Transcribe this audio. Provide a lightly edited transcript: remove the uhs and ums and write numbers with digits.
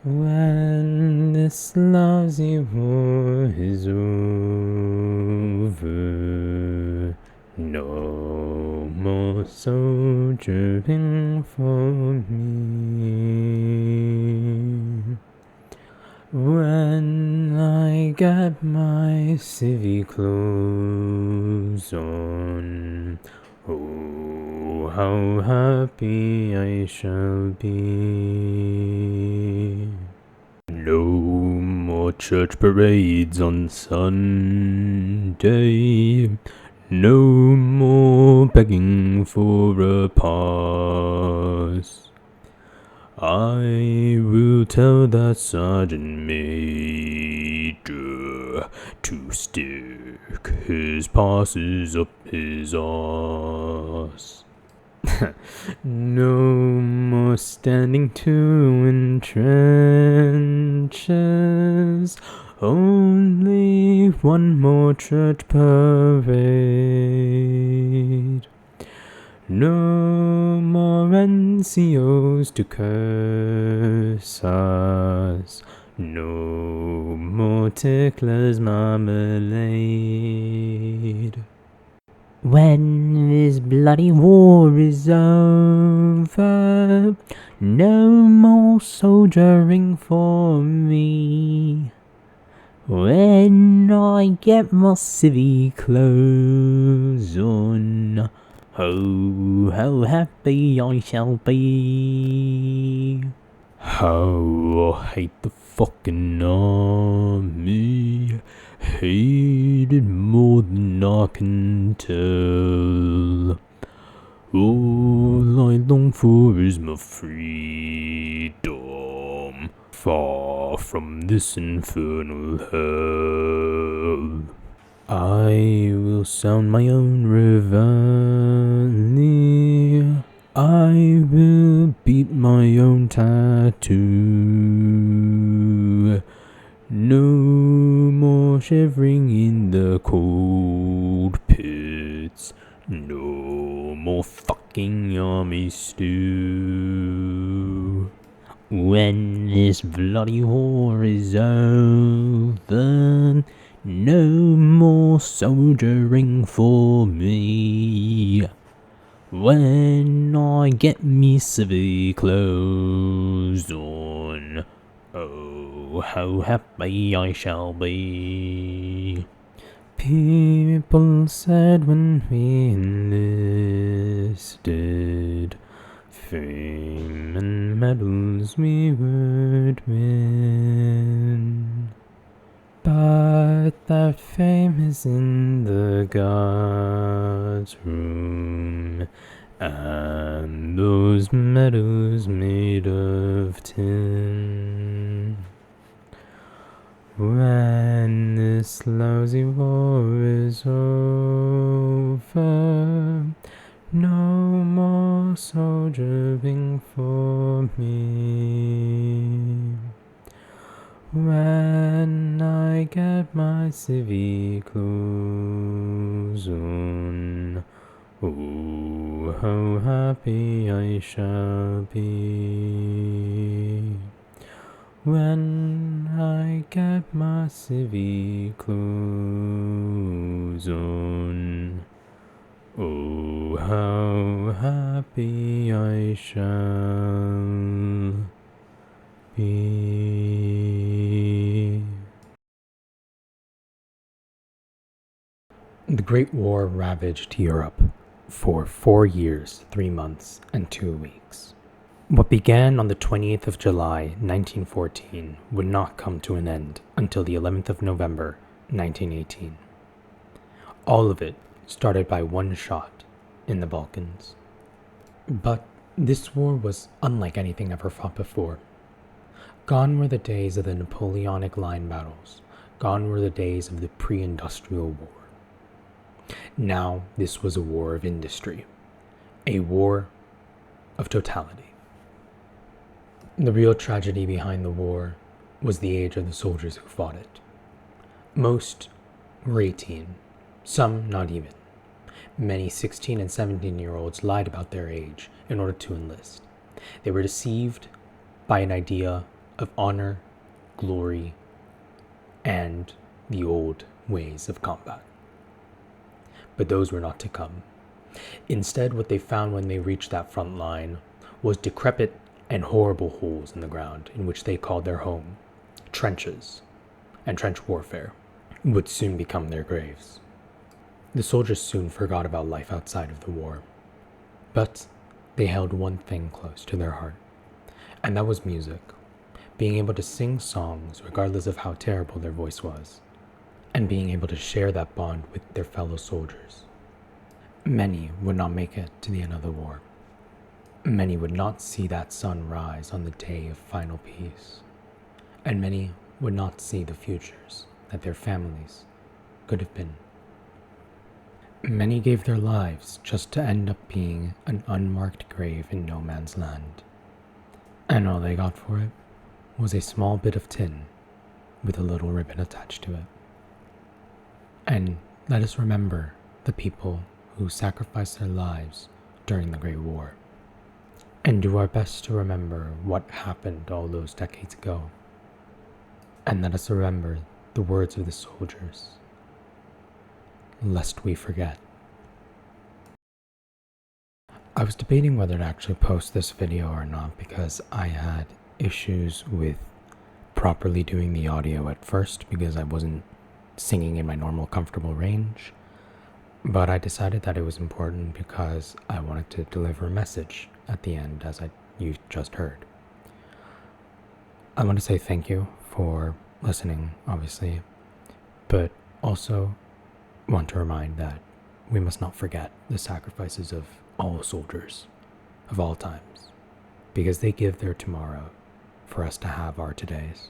When this lousy war is over, no more soldiering for me. When I get my civvy clothes on, oh, how happy I shall be. No more church parades on Sunday. No more begging for a pass. I will tell that sergeant major to stick his passes up his arse. No more standing to in trenches. Only one more church parade. No more NCOs to curse us. No more Tickler's marmalade. When this bloody war is over, no more soldiering for me. When I get my civvy clothes on, oh, how happy I shall be. How I hate the fucking army. Hate it more than I can tell. All I long for is my freedom, far from this infernal hell. I will sound my own reveille. I will beat my own tattoo. No more shivering in the cold pits. No more fucking army stew. When this bloody war is over, no more soldiering for me. When I get me civvy clothes on, oh, how happy I shall be. People said when we enlisted, fame and medals we would win. But that fame is in the guard's room, and those medals made of tin. When this lousy war is over, no more soldiering for me. When I get my civvy clothes on, oh, how happy I shall be. When I get my civvy clothes on, oh, how happy I shall be. The Great War ravaged Europe for 4 years, 3 months, and 2 weeks. What began on the 20th of July, 1914, would not come to an end until the 11th of November, 1918. All of it started by one shot in the Balkans. But this war was unlike anything ever fought before. Gone were the days of the Napoleonic line battles. Gone were the days of the pre-industrial war. Now this was a war of industry. A war of totality. The real tragedy behind the war was the age of the soldiers who fought it. Most were 18, some not even. Many 16 and 17-year-olds lied about their age in order to enlist. They were deceived by an idea of honor, glory, and the old ways of combat. But those were not to come. Instead, what they found when they reached that front line was decrepit and horrible holes in the ground in which they called their home, trenches, and trench warfare would soon become their graves. The soldiers soon forgot about life outside of the war, but they held one thing close to their heart, and that was music, being able to sing songs regardless of how terrible their voice was, and being able to share that bond with their fellow soldiers. Many would not make it to the end of the war. Many would not see that sun rise on the day of final peace, and many would not see the futures that their families could have been. Many gave their lives just to end up being an unmarked grave in no man's land, and all they got for it was a small bit of tin with a little ribbon attached to it. And let us remember the people who sacrificed their lives during the Great War, and do our best to remember what happened all those decades ago. And let us remember the words of the soldiers, lest we forget. I was debating whether to actually post this video or not because I had issues with properly doing the audio at first because I wasn't singing in my normal comfortable range, but I decided that it was important because I wanted to deliver a message at the end, as you just heard. I want to say thank you for listening, obviously, but also want to remind that we must not forget the sacrifices of all soldiers of all times, because they give their tomorrow for us to have our todays.